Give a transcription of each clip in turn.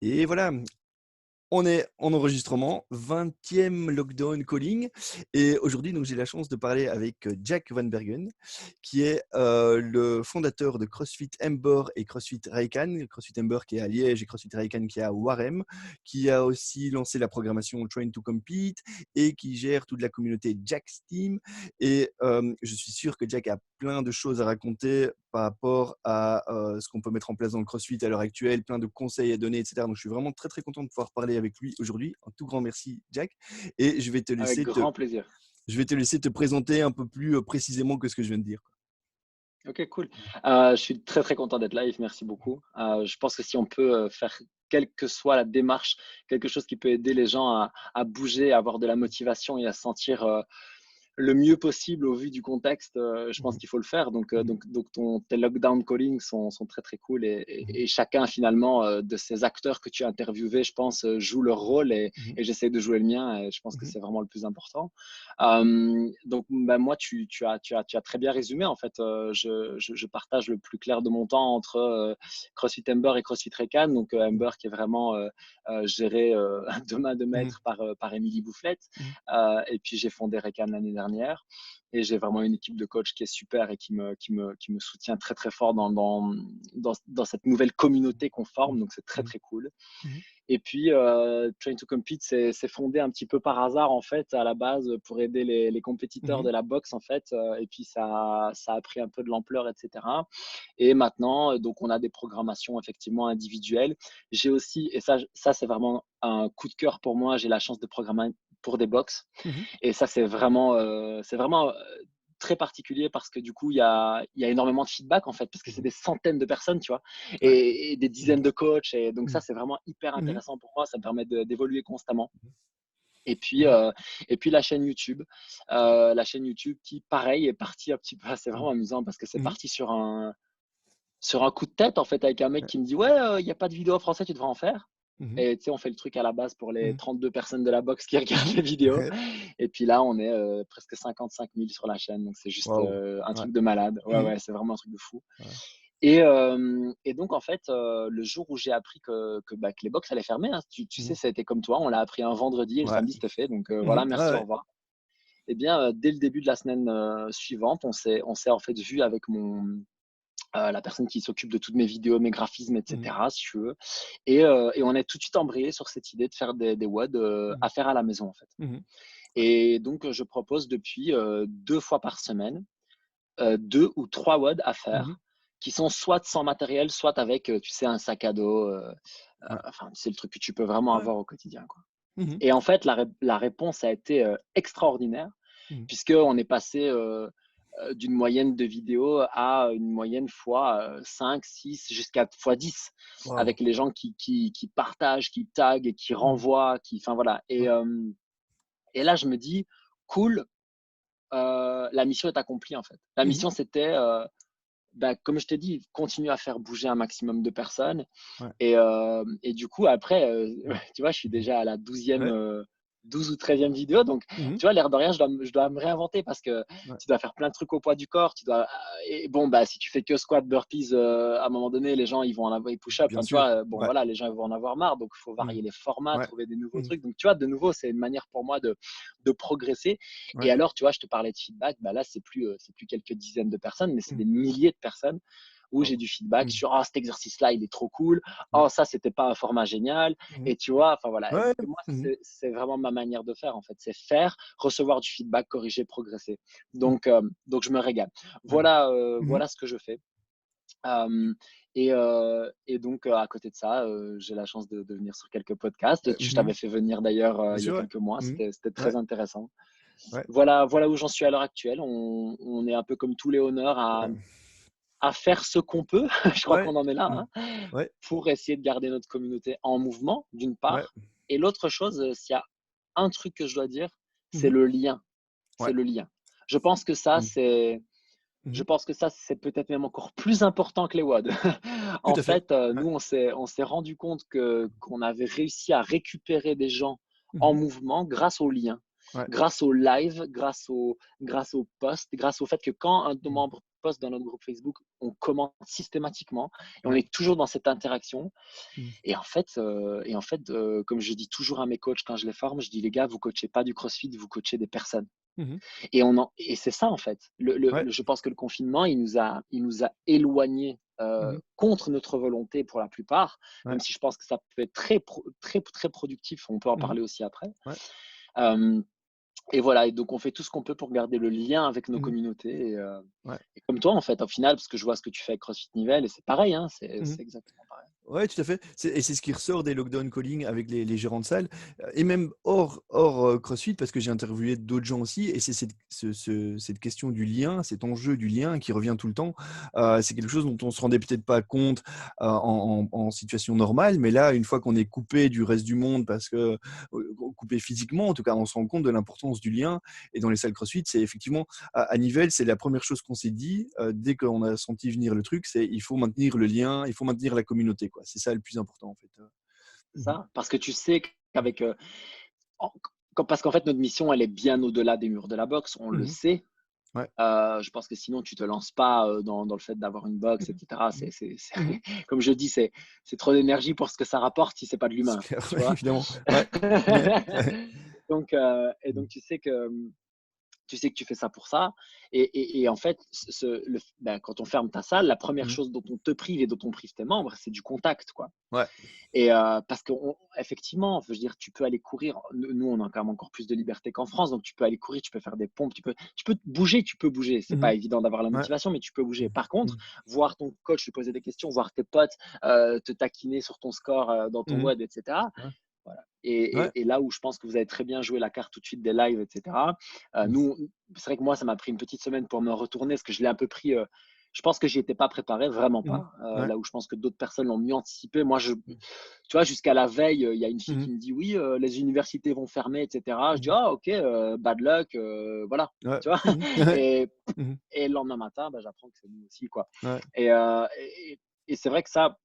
Et voilà, on est en enregistrement, 20e lockdown calling et aujourd'hui donc j'ai la chance de parler avec, Jack Van Bergen qui est, le fondateur de CrossFit Ember et CrossFit Raikan. CrossFit Ember qui est à Liège et CrossFit Raikan qui est à Warem, qui a aussi lancé la programmation Train to Compete et qui gère toute la communauté Jack's Team et je suis sûr que Jack a plein de choses à raconter par rapport à, ce qu'on peut mettre en place dans le CrossFit à l'heure actuelle, plein de conseils à donner et cetera. Donc je suis vraiment très, très content de pouvoir parler avec lui aujourd'hui. Un tout grand merci Jack et Avec grand plaisir. je vais te laisser te présenter un peu plus, précisément que ce que je viens de dire. OK, cool. Je suis très, très content d'être là, Yves, merci beaucoup. Je pense que si on peut, faire quelle que soit la démarche, quelque chose qui peut aider les gens à bouger, à avoir de la motivation et à se sentir, le mieux possible au vu du contexte, je pense Mmh. qu'il faut le faire. Donc, Mmh. tes lockdown calling sont très, très cool Mmh. et chacun finalement, de ces acteurs que tu as interviewés, je pense, joue leur rôle Mmh. et j'essaie de jouer le mien et je pense que Mmh. c'est vraiment le plus important. Donc, bah, moi, tu as très bien résumé en fait. Je partage le plus clair de mon temps entre, CrossFit Ember et CrossFit Recon. Donc, Ember qui est vraiment, géré, de main de Mmh. maître par Émilie Boufflette. Mmh. Et puis j'ai fondé Recan l'année dernière et j'ai vraiment une équipe de coachs qui est super et qui me soutient très très fort dans cette nouvelle communauté qu'on forme, donc c'est très Mmh. très cool. Mmh. Et puis Train to Compete c'est fondé un petit peu par hasard en fait à la base pour aider les compétiteurs Mmh. de la boxe en fait, et puis ça a pris un peu de l'ampleur, etc. Et maintenant donc on a des programmations effectivement individuelles. J'ai aussi, et ça c'est vraiment un coup de cœur pour moi, j'ai la chance de programmer pour des box. Mmh. Et ça, c'est vraiment très particulier parce que du coup, il y a énormément de feedback en fait, parce que c'est Mmh. des centaines de personnes, tu vois, Ouais. et des Mmh. dizaines de coachs. Et donc Mmh. ça, c'est vraiment hyper Mmh. intéressant pour moi. Ça me permet d'évoluer constamment. Et puis, Mmh. la chaîne YouTube, qui, pareil, est partie un petit peu. C'est Mmh. vraiment amusant parce que c'est Mmh. parti sur un coup de tête en fait, avec un mec Ouais. qui me dit ouais, il y a pas de vidéo en français, tu devrais en faire. Mmh. Et tu sais, on fait le truc à la base pour les Mmh. 32 personnes de la box qui regardent les vidéos. Ouais. Et puis là, on est presque 55 000 sur la chaîne. Donc c'est juste Waouh! un Ouais. truc de malade. Ouais, Mmh. ouais, c'est vraiment un truc de fou. Ouais. Et donc, en fait, le jour où j'ai appris que les box allaient fermer, hein, tu sais, Mmh. ça a été comme toi. On l'a appris un vendredi et le Ouais. samedi, c'était fait. Donc Mmh. voilà, Ouais, merci, au ouais. revoir. Eh bien, dès le début de la semaine suivante, on s'est en fait vu avec la personne qui s'occupe de toutes mes vidéos, mes graphismes, Mmh. etc., si tu veux. Et on a tout de suite embrayé sur cette idée de faire des WOD Mmh. à faire à la maison, en fait. Mmh. Ouais. Et donc, je propose depuis 2 fois par semaine, 2 ou 3 WOD à Mmh. faire, qui sont soit sans matériel, soit avec, tu sais, un sac à dos, Ouais. enfin, c'est le truc que tu peux vraiment Ouais. avoir au quotidien, quoi. Mmh. Et en fait, la réponse a été extraordinaire, Mmh. puisqu'on est passé d'une moyenne de vidéos à une moyenne fois 5, 6, jusqu'à fois 10, Waouh! avec les gens qui partagent, qui taguent et qui Mmh. renvoient, enfin voilà. Ouais. Et là, je me dis, cool, la mission est accomplie en fait. La Mmh. mission, c'était, bah, comme je t'ai dit, continuer à faire bouger un maximum de personnes. Ouais. Et du coup, après, Mmh. tu vois, je suis déjà à la 12e, Ouais. 12 ou 13e vidéo. Donc, Mmh. tu vois, l'air de rien, je dois me réinventer parce que Ouais. tu dois faire plein de trucs au poids du corps. Et bon, bah, si tu fais que squat, burpees, à un moment donné, les gens, ils vont en avoir, ils push-up. Bien Enfin, tu sûr. vois, bon, Ouais. voilà, les gens ils vont en avoir marre. Donc, il faut Mmh. varier les formats, Ouais. trouver des nouveaux Mmh. trucs. Donc, tu vois, de nouveau, c'est une manière pour moi de progresser. Ouais. Et alors, tu vois, je te parlais de feedback. Bah, là, c'est plus quelques dizaines de personnes, mais c'est Mmh. des milliers de personnes où j'ai Waouh! du feedback Mmh. sur cet exercice-là, il est trop cool. Ouais. Oh, ça, c'était pas un format génial. Mmh. Et tu vois, enfin voilà. Et Ouais. moi, Mmh. c'est vraiment ma manière de faire en fait. C'est faire, recevoir du feedback, corriger, progresser. Mmh. Donc je me régale. Ouais. Voilà, Mmh. voilà ce que je fais. Et donc, à côté de ça, j'ai la chance de venir sur quelques podcasts. Je Mmh. t'avais fait venir d'ailleurs Bien il y a sûr, ouais. quelques mois. Mmh. C'était Ouais. très intéressant. Ouais. Voilà où j'en suis à l'heure actuelle. On est un peu comme tous les honneurs à, Ouais. à faire ce qu'on peut. Je crois Ouais. qu'on en est là, Mmh. hein, Ouais. pour essayer de garder notre communauté en mouvement, d'une Ouais. part. Et l'autre chose, s'il y a un truc que je dois dire, c'est Mmh. le lien. C'est Ouais. le lien. Je pense que ça, Mmh. c'est je Mmh. pense que ça, c'est peut-être même encore plus important que les WOD. Tout En à fait. fait, Ouais. nous, on s'est rendu compte qu'on avait réussi à récupérer des gens en Mmh. mouvement grâce aux liens, Ouais. grâce aux lives, grâce aux posts, grâce au fait que quand un de nos Mmh. membres poste dans notre groupe Facebook, on commente systématiquement et on Ouais. est toujours dans cette interaction. Mmh. Comme je dis toujours à mes coachs quand je les forme, je dis: «Les gars, vous coachez pas du CrossFit, vous coachez des personnes». Mmh. Et c'est ça en fait. Ouais. Je pense que le confinement, il nous a éloignés, Mmh. contre notre volonté pour la plupart, Ouais. même si je pense que ça peut être très productif, on peut en Mmh. parler aussi après. Ouais. Hem et voilà, et donc on fait tout ce qu'on peut pour garder le lien avec nos Mmh. communautés Ouais. et comme toi en fait, au final, parce que je vois ce que tu fais avec CrossFit Nivelles et c'est pareil, hein, Mmh. c'est exactement pareil. Ouais, tout à fait. C'est ce qui ressort des lockdown calling avec les gérants de salles, et même CrossFit parce que j'ai interviewé d'autres gens aussi et c'est cette question du lien, cet enjeu du lien qui revient tout le temps. C'est quelque chose dont on se rendait peut-être pas compte, en situation normale, mais là, une fois qu'on est coupé du reste du monde parce que, coupé physiquement, en tout cas, on se rend compte de l'importance du lien et dans les salles CrossFit, c'est effectivement à Nivelles, c'est la première chose qu'on s'est dit, dès qu'on a senti venir le truc, c'est: «Il faut maintenir le lien, il faut maintenir la communauté, quoi». C'est ça le plus important, en fait. C'est Mmh mh. ça, parce que tu sais Mmh. qu'avec, en parce qu'en fait notre mission elle est bien au-delà des murs de la boxe, on le Mmh. sait. Ouais. Je pense que sinon tu te lances pas, dans le fait d'avoir une box et Mmh cetera. mh. C'est Mmh mh. comme je dis, c'est trop d'énergie pour ce que ça rapporte si c'est pas de C'est l'humain, clair, tu ouais, vois? évidemment. Ouais. Ouais, ouais. Donc Mmh. tu sais que tu fais ça pour ça et en fait, quand on ferme ta salle, la première Mmh. chose dont on te prive et dont on prive tes membres, c'est du contact, quoi. Ouais. Parce qu'effectivement, je veux dire, tu peux aller courir. Nous, on a quand même encore plus de liberté qu'en France, donc tu peux aller courir, tu peux faire des pompes, tu peux bouger, tu peux bouger. C'est Mmh pas mh. évident d'avoir la Ouais. motivation, mais tu peux bouger. Mmh. Par contre, Mmh. voir ton coach lui poser des questions, voir tes potes te taquiner sur ton score dans ton Mmh. WOD, etc. Ouais. Voilà. Ouais. Et là où je pense que vous avez très bien joué la carte tout de suite des lives, etc. Mmh. Nous, c'est vrai que moi, ça m'a pris une petite semaine pour me retourner, parce que je l'ai un peu pris. Je pense que j'y étais pas préparé, vraiment Mmh. pas. Ouais. Là où je pense que d'autres personnes l'ont mieux anticipé. Moi, Mmh. tu vois, jusqu'à la veille, il y a une fille Mmh. qui me dit: «Oui, les universités vont fermer et cetera». Je dis: Mmh. «Ah OK, bad luck», voilà, Ouais. tu vois? Mmh. Ouais. Et Mmh. et le lendemain matin, bah, j'apprends que c'est nous aussi, quoi. Ouais. Et c'est vrai que ça,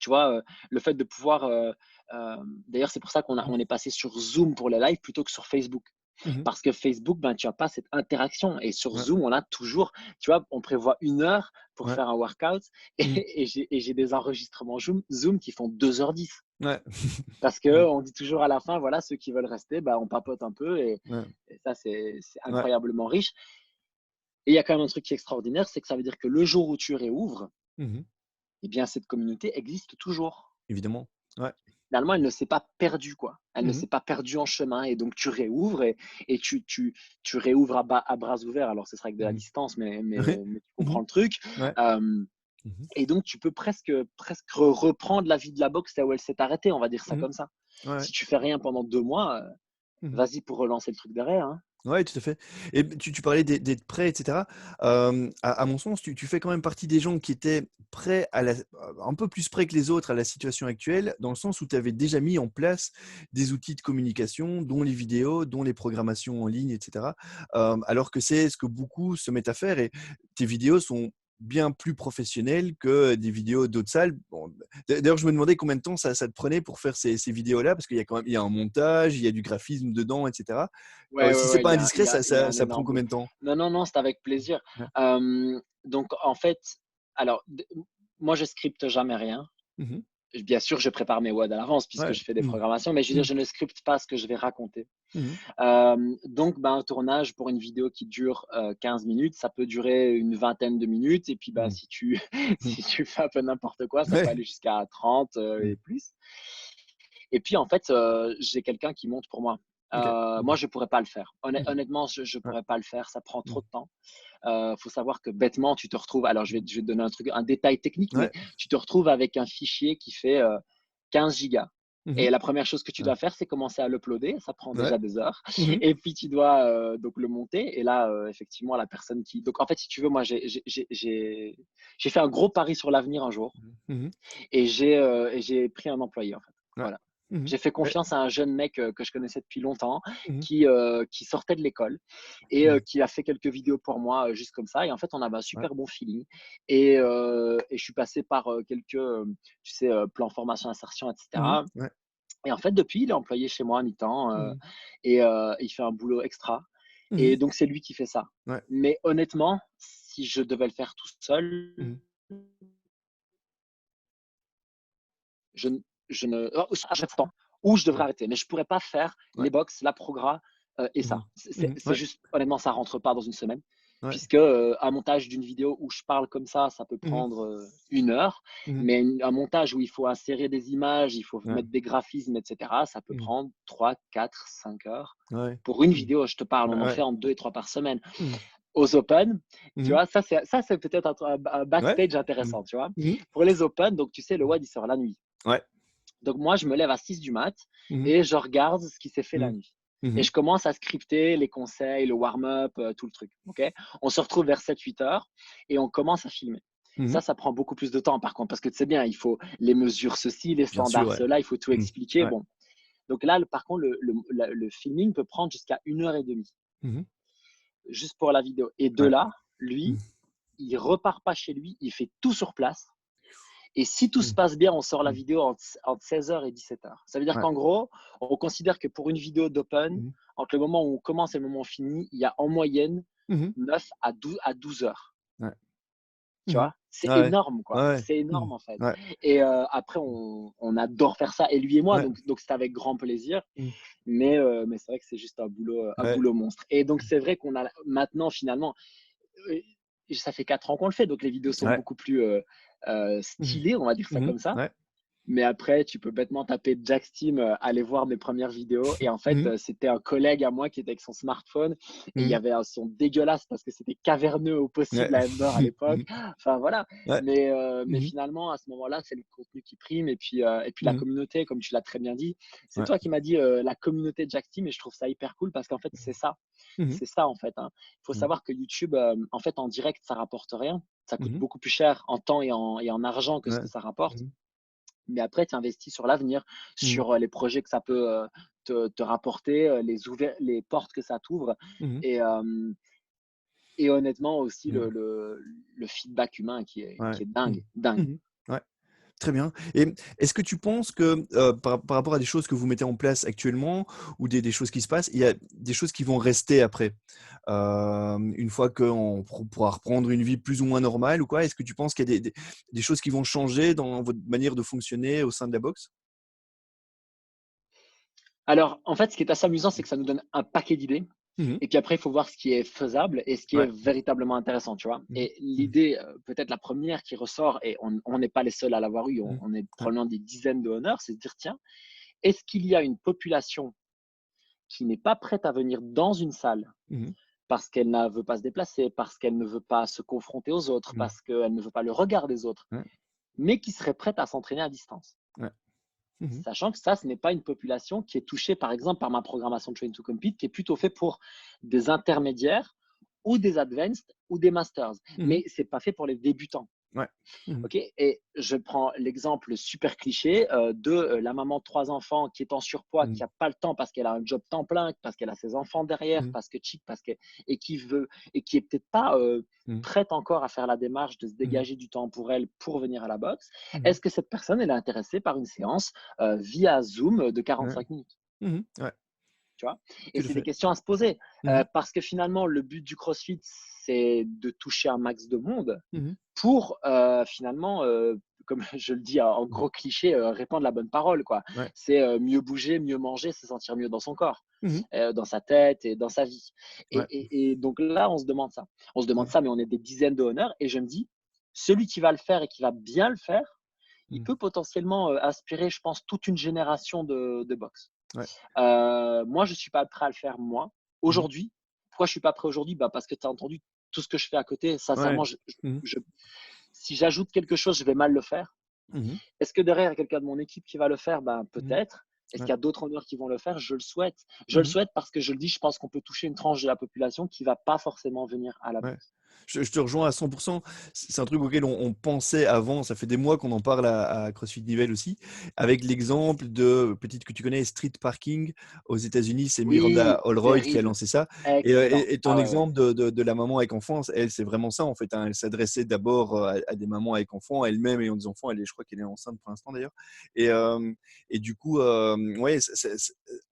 tu vois, le fait de pouvoir, d'ailleurs, c'est pour ça Mmh. on est passé sur Zoom pour les lives plutôt que sur Facebook. Mmh. Parce que Facebook, ben, tu as pas cette interaction et sur Ouais. Zoom, on a toujours, tu vois, on prévoit 1 heure pour Ouais. faire un workout Mmh. et j'ai des enregistrements Zoom qui font 2h10. Ouais. Parce Mmh. qu'on dit toujours à la fin, voilà, ceux qui veulent rester, bah, on papote un peu Ouais. et ça, c'est Ouais. incroyablement riche. Et il y a quand même un truc qui est extraordinaire, c'est que ça veut dire que le jour où tu réouvres, Mmh. eh bien, cette communauté existe toujours. Évidemment. Ouais. Finalement, elle ne s'est pas perdue, quoi. Elle ne Mmh. s'est pas perdue en chemin et donc tu réouvres et tu réouvres à bras ouverts. Alors, ce sera avec de la Mmh. distance, Ouais. mais tu Mmh. comprends le truc. Ouais. Hem Mmh. et donc tu peux presque reprendre la vie de la boxe là où elle s'est arrêtée, on va dire ça Mmh. comme ça. Ouais. Si tu fais rien pendant 2 mois, Mmh. vas-y pour relancer le truc derrière, hein. Ouais, tout à fait et tu parlais d'être prêt et cetera. À mon sens, tu fais quand même partie des gens qui étaient prêts un peu plus prêts que les autres à la situation actuelle, dans le sens où tu avais déjà mis en place des outils de communication, dont les vidéos, dont les programmations en ligne et cetera. Alors que c'est ce que beaucoup se mettent à faire et tes vidéos sont bien plus professionnelles que des vidéos d'autres salles. Bon, d'ailleurs, je me demandais combien de temps ça te prenait pour faire ces vidéos-là? Parce qu'il y a quand même il y a un montage, il y a du graphisme dedans et cetera. Ouais, ouais, Si c'est ouais, pas indiscret, il y a un ça prend énorme combien boulot. de temps? Non, non, non, c'est avec plaisir. Ouais. Donc en fait, alors moi je scripte jamais rien. Mmh mh. Bien sûr, je prépare mes WOD à l'avance puisque Ouais. je fais des Mmh. programmations, mais je veux dire, Mmh. je ne scripte pas ce que je vais raconter. Mmh mh. Donc, ben, un tournage pour une vidéo qui dure 15 minutes, ça peut durer une vingtaine de minutes. Et puis, ben, Mmh. si tu, Mmh. si tu fais un peu n'importe quoi, ça peut Ouais. aller jusqu'à 30 Mmh. et plus. Et puis, en fait, j'ai quelqu'un qui monte pour moi. OK. Mmh Moi, mh. je pourrais pas le faire. Mmh mh. Honnêtement, je Ouais. pourrais pas le faire. Ça prend trop Mmh. de temps. Faut savoir que bêtement, tu te retrouves. Alors, Mmh. je vais te donner un truc, un détail technique, mais Ouais. tu te retrouves avec un fichier qui fait 15 gigas. Mmh mh. Et la première chose que tu Ouais. dois faire, c'est commencer à l'uploader. Ça prend Ouais. déjà des heures. Mmh mh. Et puis, tu dois donc le monter. Et là, effectivement, la personne qui. Donc, en fait, si tu veux, moi, j'ai fait un gros pari sur l'avenir un jour Mmh mh. et j'ai pris un employé, en fait. Ouais. Voilà. Mmh mh. J'ai fait Ouais. confiance à un jeune mec que je connaissais depuis longtemps, Mmh mh. qui sortait de l'école et Mmh. qui a fait quelques vidéos pour moi, juste comme ça. Et en fait, on avait un Ouais. super bon feeling. Et je suis passé par quelques, tu sais, plans formation, insertion, Mmh mh. etc. Ouais. Et en fait, depuis, il est employé chez moi à mi-temps Mmh mh. il fait un boulot extra. Mmh Et mh. donc, c'est lui qui fait ça. Ouais. Mais honnêtement, si je devais le faire tout seul, Mmh. je ne je ne oh, à chaque temps où je devrais Ouais. arrêter. Mais je pourrais pas faire Ouais. les box, la progra, et Mmh mh. ça. Mmh C'est Ouais. juste honnêtement, ça rentre pas dans une semaine Ouais. puisque, un montage d'une vidéo où je parle comme ça peut Mmh mh. prendre, 1 heure. Mmh Mais un montage où il faut insérer des images, il faut Ouais. mettre des graphismes et cetera, ça peut Mmh. prendre 3, 4, 5 heures. Ouais. Pour une Mmh. vidéo, je te parle, on Ouais, en ouais. fait en 2 et 3 par semaine. Mmh. Aux open, tu Mmh. vois, ça c'est peut-être un Ouais. backstage Mmh. intéressant, tu vois? Mmh. Pour les open, donc tu sais, le WOD, il sort la nuit. Ouais. Donc moi, je me lève à 6 du mat Mmh. et je regarde ce qui s'est fait la Mmh. nuit. Et Mmh. je commence à scripter les conseils, le warm-up, tout le truc. Ok. On se retrouve vers 7, 8 heures et on commence à filmer. Mmh. Ça prend beaucoup plus de temps par contre, parce que tu sais bien, il faut les mesures ceci, les Bien sûr, standards ouais. cela, il faut tout Mmh. expliquer. Ouais. Bon. Donc là, par contre, le filming peut prendre jusqu'à 1 heure et demie, Mmh. juste pour la vidéo. Et de Ouais. là, Mmh. lui, il repart pas chez lui, il fait tout sur place. Et si tout se Mmh. passe bien, on sort la Mmh. vidéo entre 16 heures et 17 heures. Ça veut dire Ouais. qu'en gros, on considère que pour une vidéo d'open, Mmh. entre le moment où on commence et le moment où on finit, il y a en moyenne Mmh. 9 à 12 heures. Ouais. Tu Mmh. vois, c'est Ouais, ouais. énorme, quoi. Ouais, ouais. C'est Mmh. énorme, en fait. Ouais. Et après, on adore faire ça, et lui et moi, Ouais. donc c'est avec grand plaisir. Mmh. Mais c'est vrai que c'est juste un Ouais. boulot monstre. Et donc, c'est vrai qu'on a maintenant, finalement, euh, ça fait 4 ans qu'on le fait, donc les vidéos sont Ouais. beaucoup plus Mmh. stylées, on va dire ça Mmh. comme ça. Ouais. Mais après, tu peux bêtement taper Jack Steam, aller voir mes premières vidéos. Et en fait, Mmh. c'était un collègue à moi qui était avec son smartphone et il y Mmh. avait un son dégueulasse parce que c'était caverneux au Ouais. possible à Ember à l'époque. Mmh. Enfin voilà. Ouais. Mais Mmh. finalement, à ce moment-là, c'est le contenu qui prime et puis la Mmh. communauté, comme tu l'as très bien dit. C'est Ouais. toi qui m'as dit, la communauté Jack Steam, et je trouve ça hyper cool parce qu'en fait, c'est ça. Mmh. C'est ça, en fait, hein. Il faut Mmh. savoir que YouTube, en fait, en direct, ça rapporte rien. Ça coûte Mmh. beaucoup plus cher en temps et en argent que ce Ouais. que ça rapporte. Mmh. Mais après, tu investis sur l'avenir, Mmh. sur les projets que ça peut te rapporter, les portes que ça t'ouvre. Mmh. Et, et honnêtement aussi Mmh. le feedback humain qui est, Ouais. qui est Mmh. dingue, dingue. Mmh. Ouais. Très bien. Et est-ce que tu penses que, par rapport à des choses que vous mettez en place actuellement ou des choses qui se passent, il y a des choses qui vont rester après? Une fois qu'on pourra reprendre une vie plus ou moins normale ou quoi? Est-ce que tu penses qu'il y a des choses qui vont changer dans votre manière de fonctionner au sein de la boxe? Alors, en fait, ce qui est assez amusant, c'est que ça nous donne un paquet d'idées. Mmh. Et puis après, il faut voir ce qui est faisable et ce qui est Ouais. véritablement intéressant, tu vois. Mmh. Et Mmh. l'idée, peut-être la première qui ressort, et on n'est pas les seuls à l'avoir eu, on, Mmh. on est Ouais. probablement des dizaines de honneurs, c'est de dire, tiens, est-ce qu'il y a une population qui n'est pas prête à venir dans une salle Mmh. parce qu'elle ne veut pas se déplacer, parce qu'elle ne veut pas se confronter aux autres, Mmh. parce qu'elle ne veut pas le regard des autres, Ouais. mais qui serait prête à s'entraîner à distance. Ouais. Mmh. Sachant que ça, ce n'est pas une population qui est touchée, par exemple, par ma programmation Train to Compete, qui est plutôt fait pour des intermédiaires ou des advanced ou des masters. Mmh. Mais c'est pas fait pour les débutants. Ouais. Mmh. Ok. Et je prends l'exemple super cliché de la maman de 3 enfants qui est en surpoids, Mmh. qui n'a pas le temps parce qu'elle a un job temps plein, parce qu'elle a ses enfants derrière, Mmh. parce que chic, et qui veut, et qui est peut-être pas Mmh. prête encore à faire la démarche de se Mmh. dégager du temps pour elle pour venir à la boxe. Mmh. Est-ce que cette personne elle est intéressée par une séance via Zoom de Ouais. 45 minutes? Mmh. Ouais. Tu vois. Et Tout à c'est des fait. questions à se poser Mmh. parce que finalement, le but du CrossFit, c'est de toucher un max de monde Mmh. pour finalement, comme je le dis en Mmh. gros cliché, répandre la bonne parole, quoi. Ouais. C'est mieux bouger, mieux manger, se sentir mieux dans son corps, Mmh. dans sa tête et dans sa vie. Et, Ouais. et, et donc là, on se demande ça. On se demande Mmh. ça, mais on est des dizaines de honneurs. Et je me dis, celui qui va le faire et qui va bien le faire, il Mmh. peut potentiellement inspirer, je pense, toute une génération de boxe. Ouais. Moi, je suis pas prêt à le faire moi, Mmh. aujourd'hui. Pourquoi je suis pas prêt aujourd'hui? Bah, parce que tu as entendu tout ce que je fais à côté. Ouais. Sincèrement, Mmh. je si j'ajoute quelque chose, je vais mal le faire. Mmh. Est-ce que derrière, il y a quelqu'un de mon équipe qui va le faire? Ben, Mmh. peut-être. Est-ce Ouais. qu'il y a d'autres honneurs qui vont le faire? Je le souhaite. Je le Mmh. souhaite parce que je le dis, je pense qu'on peut toucher une tranche de la population qui va pas forcément venir à la Ouais. boxe. Je te rejoins à 100. C'est un truc auquel on pensait avant, ça fait des mois qu'on en parle à CrossFit Nivelles aussi, avec l'exemple de, petite que tu connais, Street Parking aux États-Unis, c'est Miranda Oui, Allroyd qui a terrible. lancé ça. Excellent. Et ton Ah ouais, ouais. exemple de la maman avec enfant, elle, c'est vraiment ça en fait, hein. Elle s'adressait d'abord à des mamans avec enfants, elle-même ayant des enfants, je crois qu'elle est enceinte pour l'instant d'ailleurs. Et, euh, et du coup, ouais,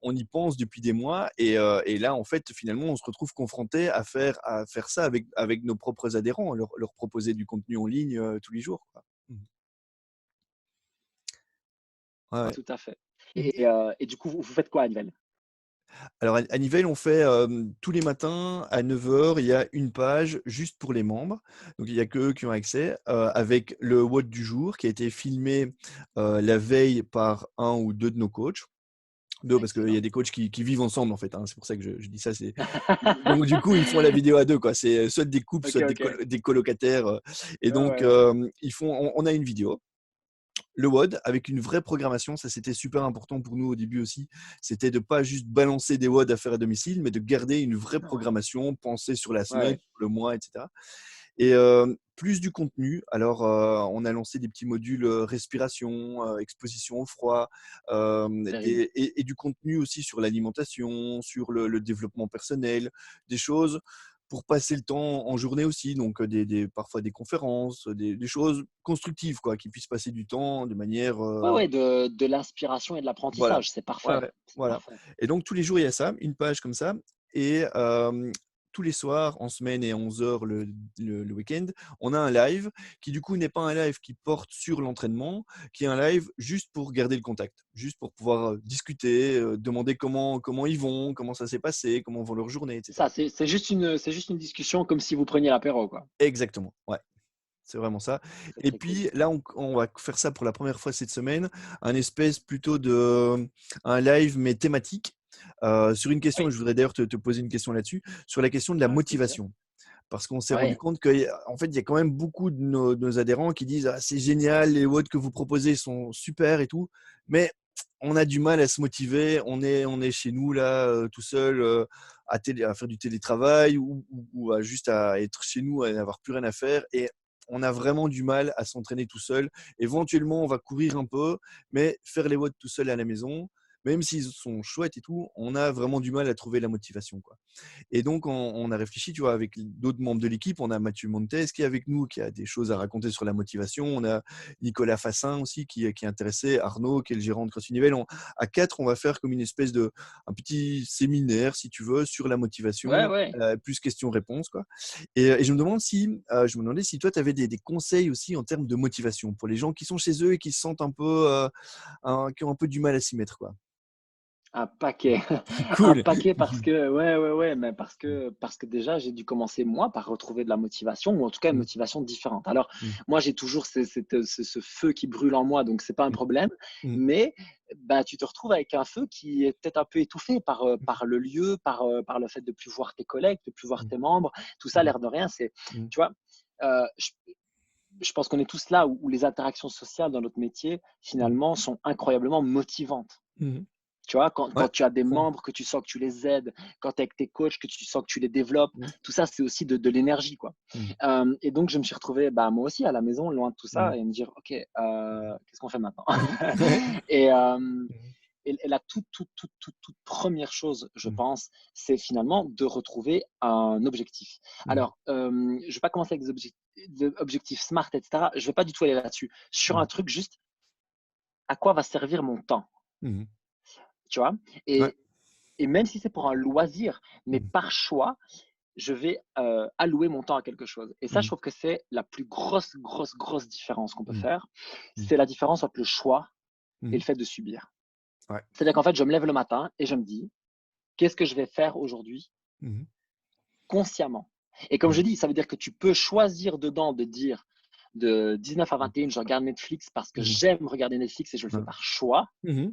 on y pense depuis des mois et là, en fait, finalement, on se retrouve confronté à faire ça avec nos propres adhérents, leur proposer du contenu en ligne tous les jours, quoi. Ouais, ouais. tout à fait. Mmh. Et du coup, vous faites quoi à Nivelles? Alors à Nivelles, on fait, tous les matins à 9 heures, il y a une page juste pour les membres. Donc il y a qu'eux qui ont accès, avec le WOD du jour qui a été filmé, la veille par un ou 2 de nos coachs. 2 parce qu'il y a Excellent. des coachs qui vivent ensemble en fait, hein, c'est pour ça que je dis ça, c'est donc du coup, ils font la vidéo à 2 quoi. C'est soit des couples, OK, soit OK. des colocataires, et Ouais, donc ouais, ouais. ils font on a une vidéo, le WOD avec une vraie programmation, ça c'était super important pour nous au début aussi. C'était de pas juste balancer des WOD à faire à domicile, mais de garder une vraie Non. programmation, penser sur la Ouais, semaine, ouais. sur le mois, et cetera. Et plus du contenu. Alors, on a lancé des petits modules, respiration, exposition au froid, Terrible. et du contenu aussi sur l'alimentation, sur le développement personnel, des choses pour passer le temps en journée aussi. Donc, parfois des conférences, des choses constructives quoi, qui puissent passer du temps de manière, Ouais, ouais, de l'inspiration et de voilà. l'apprentissage, c'est Ouais, parfait, ouais, c'est voilà. parfait. Et donc tous les jours, il y a ça, une page comme ça et tous les soirs, en semaine et à 11 heures le week-end, on a un live qui du coup n'est pas un live qui porte sur l'entraînement, qui est un live juste pour garder le contact, juste pour pouvoir, discuter, demander comment ils vont, comment ça s'est passé, comment vont leurs journées, et C'est cetera. ça, c'est juste une discussion comme si vous preniez l'apéro, quoi. Exactement, ouais. C'est vraiment ça. C'est Et très cool. puis là, on va faire ça pour la première fois cette semaine, un espèce plutôt de un live mais thématique, sur une question, Oui, je voudrais d'ailleurs te poser une question là-dessus, sur la question de la avec plaisir. motivation. Parce qu'on s'est rendu Ouais, compte qu'en fait, il y a quand même beaucoup de nos adhérents qui disent: «Ah, c'est génial, les WOD que vous proposez sont super et tout», mais on a du mal à se motiver. On est chez nous là, tout seul, à faire du télétravail ou à juste à être chez nous, à n'avoir plus rien à faire et on a vraiment du mal à s'entraîner tout seul. Éventuellement, on va courir un peu, mais faire les WOD tout seul à la maison, même s'ils sont chouettes et tout, on a vraiment du mal à trouver la motivation, quoi. Et donc, on a réfléchi, tu vois, avec d'autres membres de l'équipe. On a Mathieu Montes qui est avec nous, qui a des choses à raconter sur la motivation. On a Nicolas Fassin aussi qui est intéressé. Arnaud, qui est le gérant de CrossFit Nivelles. À 4, on va faire comme une espèce de un petit séminaire, si tu veux, sur la ouais, motivation, ouais. plus questions-réponses, quoi. Et je me demandais si toi, tu avais des conseils aussi en termes de motivation pour les gens qui sont chez eux et qui se sentent un peu, qui ont un peu du mal à s'y mettre, quoi. Un paquet, un Cool. paquet parce que ouais, ouais, ouais, mais parce que déjà, j'ai dû commencer moi par retrouver de la motivation ou en tout cas une Mmh, motivation différente. Alors mmh, moi, j'ai toujours ce feu qui brûle en moi, donc c'est pas un mmh, problème, mmh, mais bah, tu te retrouves avec un feu qui est peut-être un peu étouffé par le lieu, par le fait de plus voir tes collègues, de plus voir mmh, tes membres. Tout ça, mmh, l'air de rien, c'est mmh, tu vois? Heu, je pense qu'on est tous là où les interactions sociales dans notre métier, mmh, finalement, sont incroyablement motivantes. mmh. Tu vois, quand Ouais, tu as je des comprends. membres, que tu sens que tu les aides, quand tu es avec tes coachs, que tu sens que tu les développes, Mmh, tout ça, c'est aussi de l'énergie, quoi. mmh, Et donc, je me suis retrouvé, bah, moi aussi, à la maison, loin de tout mmh, ça, et me dire, OK, qu'est-ce qu'on fait maintenant? mmh. Ouais. Et, hem, Mmh, et la toute première chose, je mmh, pense, c'est finalement de retrouver un objectif. mmh, Alors, je vais pas commencer avec des objectifs SMART, et cetera. Je vais pas du tout aller là-dessus. Sur un mmh, truc juste, à quoi va servir mon temps? mmh. Tu vois? Ouais. Et Et même si c'est pour un loisir, mais Mmh, par choix, je vais, allouer mon temps à quelque chose. Et ça, je mmh, trouve que c'est la plus grosse, grosse, grosse différence qu'on peut mmh, faire. mmh, C'est la différence entre le choix et mmh. le fait de subir. Ouais. C'est-à-dire qu'en fait, je me lève le matin et je me dis: «Qu'est-ce que je vais faire aujourd'hui?» Mmh, consciemment. Et comme je mmh, dis, ça veut dire que tu peux choisir dedans de dire de 19 à mmh, 21, je regarde Netflix parce que mmh, j'aime regarder Netflix et je le fais ouais. par choix. Mmh,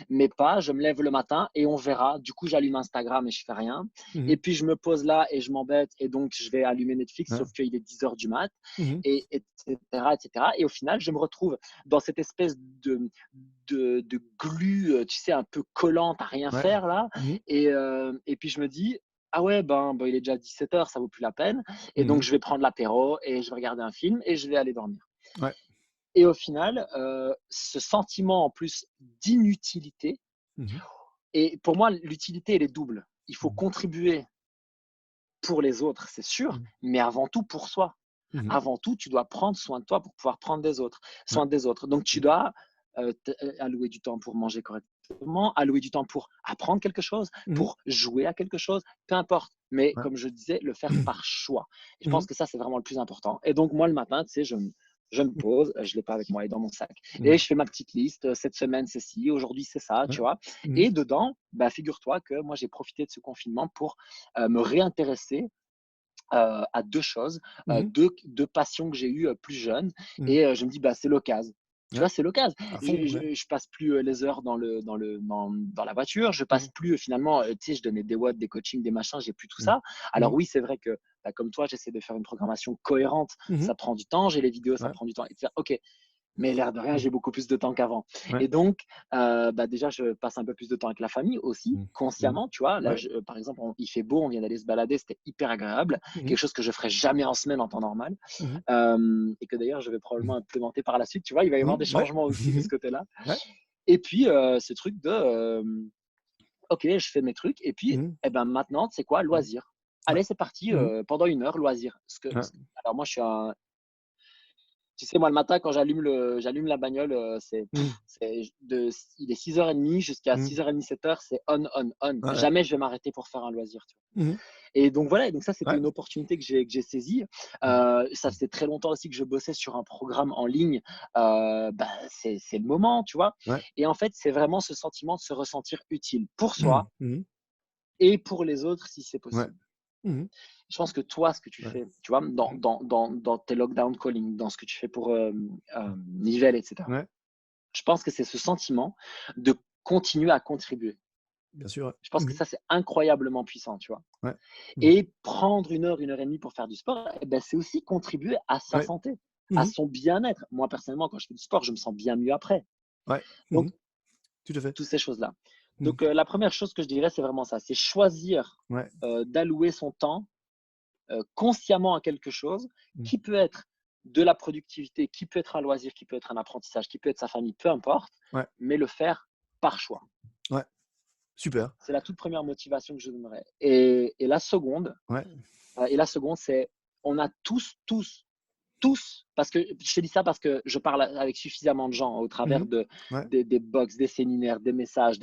Mais pas, je me lève le matin et on verra. Du coup, j'allume Instagram et je fais rien. mmh, Et puis, je me pose là et je m'embête et donc je vais allumer Netflix, ouais. sauf qu'il est 10 heures du mat, Mmh, et etc., etc. Et au final, je me retrouve dans cette espèce de glu, tu sais, un peu collante à rien ouais. faire là. Mmh, Et puis, je me dis, ah ouais, ben, il est déjà 17 heures, ça vaut plus la peine. Et donc, mmh, je vais prendre l'apéro et je vais regarder un film et je vais aller dormir. ouais. Et au final, ce sentiment en plus d'inutilité, Mmh, et pour moi, l'utilité, elle est double. Il faut mmh, contribuer pour les autres, c'est sûr, mmh, mais avant tout pour soi. mmh, Avant tout, tu dois prendre soin de toi pour pouvoir prendre ouais. soin des autres. Donc, tu Mmh, dois allouer du temps pour manger correctement, allouer du temps pour apprendre quelque chose, Mmh. pour jouer à quelque chose, peu importe. Mais Ouais. comme je disais, le faire par choix. Et je pense Mmh. que ça, c'est vraiment le plus important. Et donc, moi, le matin, tu sais, je me Mmh. pose, je ne l'ai pas avec moi, il est dans mon sac. Mmh. Et je fais ma petite liste. Cette semaine, c'est ci, aujourd'hui, c'est ça, Ouais. tu vois. Mmh. Et dedans, bah, figure-toi que moi, j'ai profité de ce confinement pour me réintéresser à 2 choses, Mmh. 2 passions que j'ai eues, plus jeune Mmh. et je me dis: «Bah, c'est l'occasion». Tu Ouais, vois, c'est l'occasion. à fond, Je ouais. je je passe plus, les heures dans la voiture, je passe Mmh. plus, finalement, tu sais, je donnais des watts, des coachings, des machins, j'ai plus tout Mmh. ça. Alors Mmh. oui, c'est vrai que, bah, comme toi, j'essaie de faire une programmation cohérente, Mmh. ça prend du temps, j'ai les vidéos, ça Ouais. prend du temps et cetera. OK, mais l'air de rien, Mmh. j'ai beaucoup plus de temps qu'avant. Ouais. Et donc, bah, déjà, je passe un peu plus de temps avec la famille aussi, Mmh. Mmh. consciemment, tu vois. Là, Ouais. par exemple, il fait beau, on vient d'aller se balader, c'était hyper agréable, Mmh mh. quelque chose que je ferais jamais en semaine en temps normal, Mmh. et que d'ailleurs, je vais Mmh. probablement implémenter par la suite, tu vois. Il va y avoir des Mmh. Ouais. changements aussi de ce côté-là. Ouais. Et puis, ce truc de, OK, je fais mes trucs et puis, Mmh. eh ben, maintenant, c'est quoi? Mmh. Loisir. Ouais. Allez, c'est parti, Mmh. pendant 1 heure, loisir. Ouais. Alors moi, je suis un tu sais, moi, le matin, quand j'allume la bagnole, Mmh. il est 6h30 jusqu'à Mmh. 6h30, 7h, c'est on, on, on. Ouais, ouais. Jamais je vais m'arrêter pour faire un loisir, tu vois? Mmh mh. Et donc voilà, et donc ça, c'était Ouais. une opportunité que j'ai saisie. Mmh. Ça faisait très longtemps aussi que je bossais sur un programme en ligne. Bah, c'est le moment, tu vois? Ouais. Et en fait, c'est vraiment ce sentiment de se ressentir utile pour Mmh. soi Mmh. et pour les autres si c'est Ouais. possible. Mmh mh. Je pense que toi, ce que tu Ouais. fais, tu vois, Mmh. dans tes lockdown calling, dans ce que tu fais pour, Nivelles et cetera. Ouais, Je pense que c'est ce sentiment de continuer à contribuer. bien sûr, ouais. Je pense Mmh que mh. ça, c'est incroyablement puissant, tu vois? Ouais. Mmh. Et prendre 1 heure et demie pour faire du sport, eh ben, c'est aussi contribuer à sa Ouais. santé, à Mmh mh. son bien-être. Moi, personnellement, quand je fais du sport, je me sens bien mieux après. Ouais. Mmh Donc, mh. Tout à fait. toutes ces choses-là. Mmh. Donc, la première chose que je dirais, c'est vraiment ça, c'est choisir, Ouais. d'allouer son temps, consciemment à quelque chose Mmh. qui peut être de la productivité, qui peut être un loisir, qui peut être un apprentissage, qui peut être sa famille, peu importe, Ouais. mais le faire par choix. Ouais. Super. C'est la toute première motivation que je donnerais. Ouais. Et la seconde, c'est on a tous, parce que je te dis ça parce que je parle avec suffisamment de gens au Mmh travers mh. Ouais. des box, des séminaires, des messages,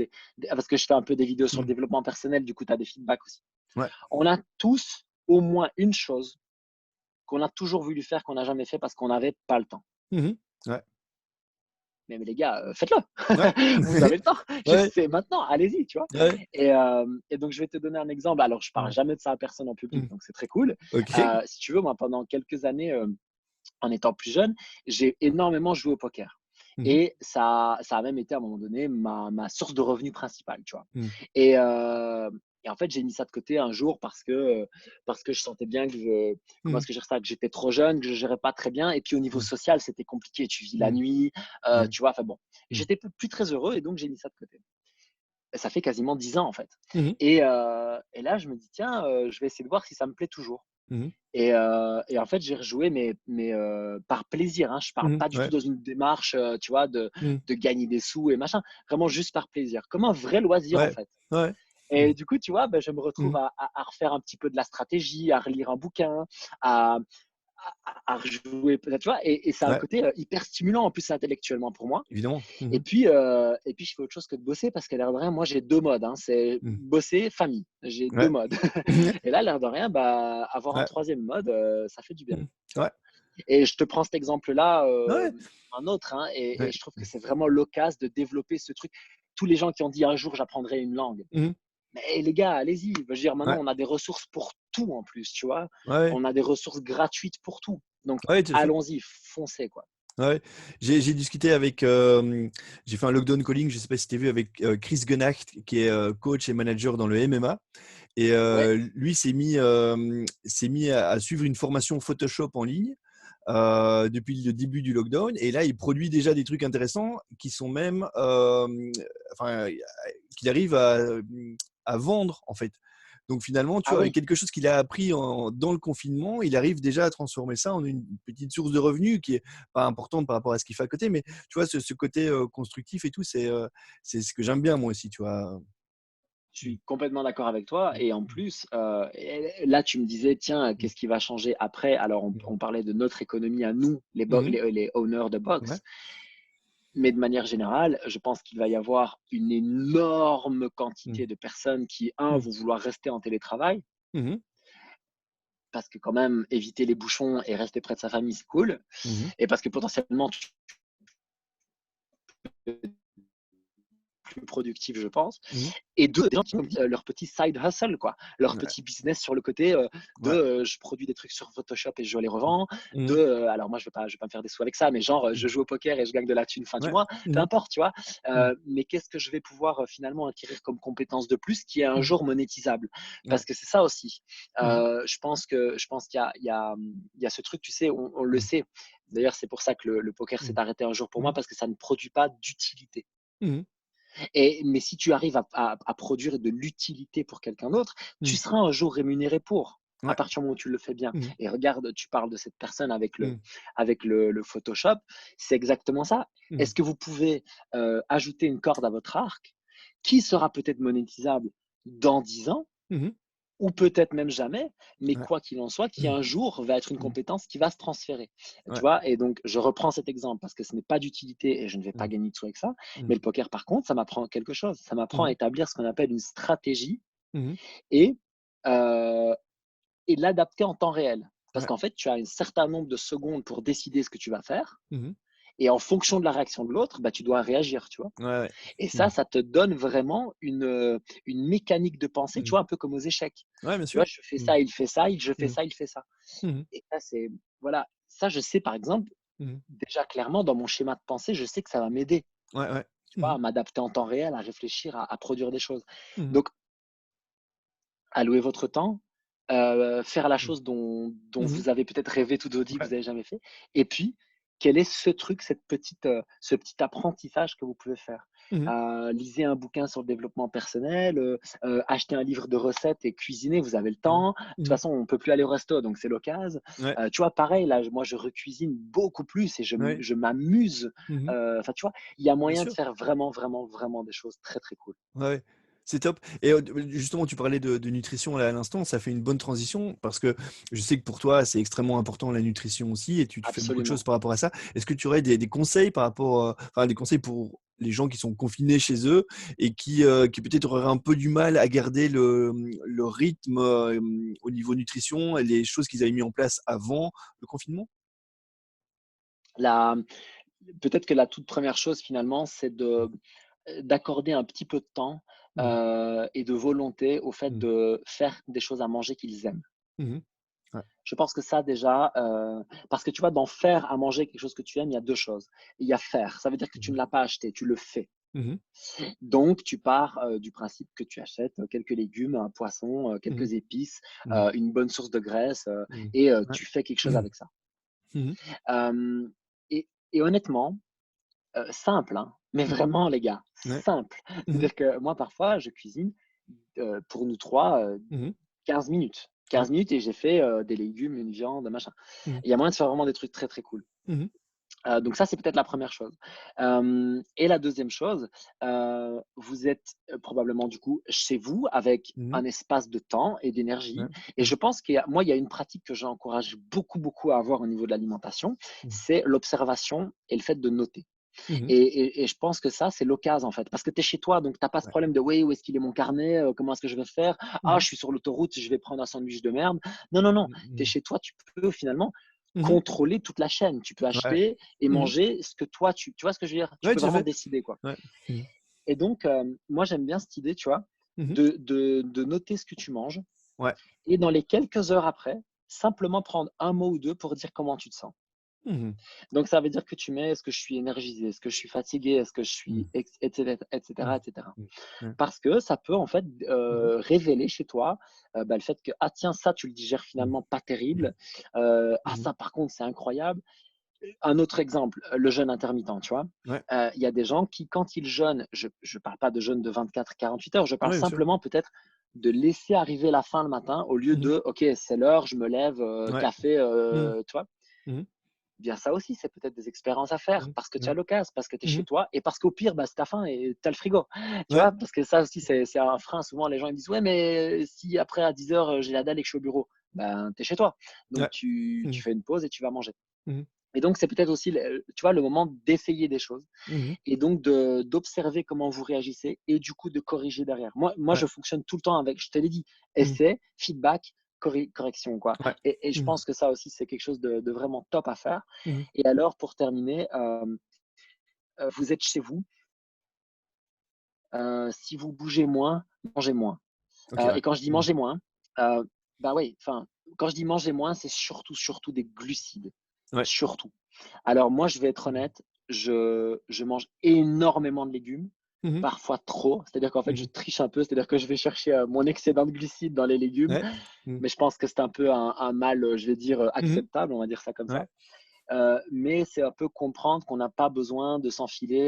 parce que je fais un peu des vidéos sur le Mmh. développement personnel, du coup, tu as des feedbacks aussi. Ouais. On a tous au moins une chose qu'on a toujours voulu faire, qu'on n'a jamais fait parce qu'on n'avait pas le temps. Mmh mh. Ouais. Mais les gars, faites-le. Ouais. Vous avez le temps. Ouais. C'est maintenant, allez-y, tu vois? Ouais. Et donc je vais te donner un exemple. Alors je parle Mmh. jamais de ça à personne en public, Mmh. donc c'est très cool. OK. Si tu veux, moi, pendant quelques années, en étant plus jeune, j'ai énormément joué au poker Mmh mh. et ça a même été à un moment donné ma source de revenus principale, tu vois? Mmh. Et en fait, j'ai mis ça de côté un jour parce que je sentais bien que comment Mmh. est-ce que je dirais ça? Que j'étais trop jeune, que je gérais pas très bien et puis au niveau Mmh. social, c'était compliqué. Tu vis la Mmh. nuit, Mmh. tu vois? Enfin bon, Mmh. j'étais plus très heureux et donc j'ai mis ça de côté. Et ça fait quasiment 10 ans, en fait. Mmh mh. Et là, je me dis: «Tiens, je vais essayer de voir si ça me plaît toujours». Mmh mh. Et en fait, j'ai rejoué mais par plaisir, hein. Je parle Mmh pas mh. du tout Ouais. dans une démarche, tu vois, de Mmh. de gagner des sous et machin. Vraiment juste par plaisir, comme un vrai loisir, en Ouais. fait. Ouais. Mmh. Et du coup, tu vois, bah, je me retrouve Mmh. à refaire un petit peu de la stratégie, à relire un bouquin, à à rejouer peut-être, tu vois? Et ça a un Ouais. côté, hyper stimulant en plus intellectuellement pour moi. Évidemment. Mmh Et mh. puis, je fais autre chose que de bosser parce qu'à l'air de rien, moi j'ai 2 modes, hein, c'est Mmh. bosser, famille. J'ai 2 Ouais. modes. Et là, l'air de rien, bah, avoir un Ouais. troisième mode, ça fait du bien, Mmh. tu vois? Ouais. Et je te prends cet exemple-là, Ouais. un autre, hein, et Ouais. je trouve que Mmh. c'est vraiment l'occasion de développer ce truc. Tous les gens qui ont dit: «Un jour, j'apprendrai une langue». Mmh mh. Mais les gars, allez-y. Je veux dire, maintenant, Ouais. on a des ressources pour tout en plus, tu vois? Ouais, ouais. On a des ressources gratuites pour tout. Donc Ouais, tout à fait. allons-y, foncez, quoi. Ouais. J'ai discuté avec, j'ai fait un lockdown calling, je sais pas si tu as vu avec, Chris Gunacht qui est, coach et manager dans le MMA et Ouais, lui s'est mis à suivre une formation Photoshop en ligne, depuis le début du lockdown et là, il produit déjà des trucs intéressants qui sont même, enfin, qu'il arrive à vendre, en fait. Donc finalement, tu ah vois, avec oui. quelque chose qu'il a appris dans le confinement, il arrive déjà à transformer ça en une petite source de revenus qui est pas importante par rapport à ce qu'il fait à côté. Mais tu vois, ce côté constructif et tout, c'est ce que j'aime bien moi aussi, tu vois. Je Mmh. suis complètement d'accord avec toi Mmh. et en plus, et là, tu me disais: «Tiens, Mmh. qu'est-ce qui va changer après?» Alors on Mmh. on parlait de notre économie à nous, Mmh. les owners de Ouais. box. Mais de manière générale, je pense qu'il va y avoir une énorme Mmh. quantité de personnes qui, un, Mmh. vont vouloir rester en télétravail, Mmh mh. parce que quand même éviter les bouchons et rester près de sa famille, c'est cool. Mmh. Et parce que potentiellement, tu plus productif, je pense. Mmh. Et deux, des gens qui ont leur petit side hustle, quoi, leur Ouais. petit business sur le côté Ouais. je produis des trucs sur Photoshop et je les revends. Mmh. Alors moi, je vais pas me faire des sous avec ça, mais genre, Mmh. je joue au poker et je gagne de la thune fin du Ouais. mois, peu Mmh. importe, tu vois. Mmh. Mais qu'est-ce que je vais pouvoir finalement acquérir comme compétence de plus qui est un Mmh. jour monétisable? Ouais. Parce que c'est ça aussi. Mmh. Je pense qu'il y a ce truc, tu sais, on le Mmh. sait. D'ailleurs, c'est pour ça que le poker s'est Mmh. arrêté un jour pour moi Mmh. parce que ça ne produit pas d'utilité. Mmh. Mais si tu arrives à produire de l'utilité pour quelqu'un d'autre, tu Mmh. seras un jour rémunéré pour, à Ouais. partir du moment où tu le fais bien. Mmh. Et regarde, tu parles de cette personne avec le, Mmh. avec le Photoshop, c'est exactement ça. Mmh. Est-ce que vous pouvez ajouter une corde à votre arc qui sera peut-être monétisable dans 10 ans Mmh. ou peut-être même jamais, mais Ouais. quoi qu'il en soit, qui Mmh. un jour va être une Mmh. compétence qui va se transférer. Tu Ouais. vois? Et donc, je reprends cet exemple parce que ce n'est pas d'utilité et je ne vais pas Mmh. gagner de sous avec ça. Mmh. Mais le poker, par contre, ça m'apprend quelque chose. Ça m'apprend à Mmh. établir ce qu'on appelle une stratégie Mmh. et, euh, et l'adapter en temps réel. Parce Ouais. qu'en fait, tu as un certain nombre de secondes pour décider ce que tu vas faire. Mmh. Et en fonction de la réaction de l'autre, bah, tu dois réagir, tu vois. Ouais, ouais. Et Mmh. ça te donne vraiment une mécanique de pensée, tu Mmh. vois, un peu comme aux échecs. Ouais, bien Tu vois, sûr. je fais Mmh. ça, il fait ça, je fais Mmh. ça, il fait ça. Mmh. Et ça, c'est, voilà, ça, je sais, par exemple, Mmh. déjà clairement, dans mon schéma de pensée, je sais que ça va m'aider, Ouais, ouais. tu vois, Mmh. à m'adapter en temps réel, à réfléchir, à produire des choses. Mmh. Donc, allouer votre temps, faire la Mmh. chose dont Mmh. vous avez peut-être rêvé toute votre vie, que Ouais. vous n'avez jamais fait. Et puis, quel est ce truc, ce petit apprentissage que vous pouvez faire? Mmh. Lisez un bouquin sur le développement personnel, achetez un livre de recettes et cuisinez, vous avez le Mmh. temps. De toute Mmh. façon, on ne peut plus aller au resto, donc c'est l'occasion. Ouais. Tu vois, pareil, là, moi, je recuisine beaucoup plus et Ouais. je m'amuse. Mmh. Enfin, tu vois, il y a Bien moyen de sûr. faire vraiment, vraiment, vraiment des choses très, très cool. Ouais, ouais, c'est top et justement, tu parlais de nutrition là à l'instant, ça fait une bonne transition parce que je sais que pour toi, c'est extrêmement important la nutrition aussi et tu fais beaucoup de choses Absolument. par rapport à ça. Est-ce que tu aurais des conseils par rapport, enfin des conseils pour les gens qui sont confinés chez eux et qui peut-être auraient un peu du mal à garder le rythme, au niveau nutrition et les choses qu'ils avaient mis en place avant le confinement? La Peut-être que la toute première chose finalement, c'est d'accorder un petit peu de temps, Mmh. et de volonté au fait Mmh. de faire des choses à manger qu'ils aiment. Mmh. Ouais. Je pense que ça déjà, parce que tu vois, dans faire à manger quelque chose que tu aimes, il y a 2 choses. Il y a faire, ça veut dire que tu Mmh. ne l'as pas acheté, tu le fais. Mmh. Donc tu pars, du principe que tu achètes, quelques légumes, un poisson, Mmh. quelques épices, Mmh. une bonne source de graisse, Mmh. et Ouais. tu fais quelque chose avec ça. Mmh. Hem et honnêtement, simple, hein, mais Mmh. vraiment les gars, Ouais. simple. Mmh. C'est-à-dire que moi parfois je cuisine, pour nous 3 Mmh. 15 minutes. Ouais. 15 minutes et j'ai fait, des légumes, une viande, machin. Mmh. Il y a moyen de faire vraiment des trucs très, très cool. Mmh. Donc ça, c'est peut-être la première chose. Et la deuxième chose, vous êtes, probablement du coup chez vous avec Mmh. un espace de temps et Ouais. d'énergie et Mmh. je pense il y a une pratique que j'encourage beaucoup, beaucoup à avoir au niveau de l'alimentation, Mmh. c'est l'observation et le fait de noter. Mmh mh. Et je pense que ça, c'est l'occasion, en fait. Parce que tu es chez toi, donc tu as pas ce Ouais. problème de oui, où est-ce qu'il est mon carnet, comment est-ce que je vais faire? Mmh Ah, mh. je suis sur l'autoroute, je vais prendre un sandwich de merde. Non, non, non. Mmh Tu es mh. chez toi, tu peux finalement Mmh mh. contrôler toute la chaîne. Tu peux Ouais. acheter et Mmh mh. manger ce que toi, tu vois ce que je veux dire? Tu Ouais, peux tout à vraiment fait. décider, quoi. Ouais. Mmh. Et donc, moi, j'aime bien cette idée, tu vois, Mmh mh. de noter ce que tu manges Ouais. et dans les quelques heures après, simplement prendre un mot ou 2 pour dire comment tu te sens. Mmh mh. Donc ça veut dire que tu mets: «Est-ce que je suis énergisé? Est-ce que je suis fatigué? Est-ce que je Mmh. suis?» et cetera et Mmh. cetera et cetera. Mmh. Ouais. Parce que ça peut en fait, Mmh mh. révéler chez toi, bah, le fait que: «Ah tiens, ça tu le digères Mmh. finalement pas Mmh. terrible. Ah Mmh mh. ça par contre c'est incroyable». Un autre exemple, le jeûne intermittent, tu vois? Ouais. Il y a des gens qui quand ils jeûnent, je parle pas de jeûne de 24-48 heures, je parle Ouais, bien sûr. simplement peut-être de laisser arriver la faim le matin au lieu Mmh mh. de: «OK, c'est l'heure, je me lève, Ouais. café», Mmh. tu vois? Mmh mh. Bien ça aussi, c'est peut-être des expériences à faire Mmh. parce que tu as Ouais. l'occasion, parce que tu es Mmh chez mh. toi et parce qu'au pire, bah, si tu faim et tu as le frigo. Tu Ouais. vois? Parce que ça aussi, c'est un frein. Souvent, les gens ils me disent: «Ouais, mais si après à 10 heures, j'ai la dalle et que je suis au bureau», ben, tu es chez toi. Donc Ouais. tu Mmh. fais une pause et tu vas manger. Mmh mh. Et donc, c'est peut-être aussi, tu vois, le moment d'essayer des choses Mmh. et donc d'observer comment vous réagissez et du coup de corriger derrière. Moi, Ouais. je fonctionne tout le temps avec, je te l'ai dit, Mmh. essai, feedback, correction, quoi. Ouais. Et je Mmh. pense que ça aussi, c'est quelque chose de vraiment top à faire. Mmh. Et alors, pour terminer, vous êtes chez vous, si vous bougez moins, mangez moins. OK, ouais. Et quand je dis Mmh. manger moins, heu, bah, oui, enfin, quand je dis manger moins, c'est surtout des glucides, Ouais. surtout. Alors moi, je vais être Mmh. honnête, je mange énormément de légumes, Mmh mh. parfois trop. C'est-à-dire qu'en fait, je Mmh. triche un peu, c'est-à-dire que je vais chercher, mon excédent de glucides dans les légumes, Ouais. Mmh. mais je pense que c'est un peu un mal, je vais dire, Mmh. acceptable, on va dire ça comme ça. Ouais. Mais c'est un peu comprendre qu'on n'a pas besoin de s'enfiler,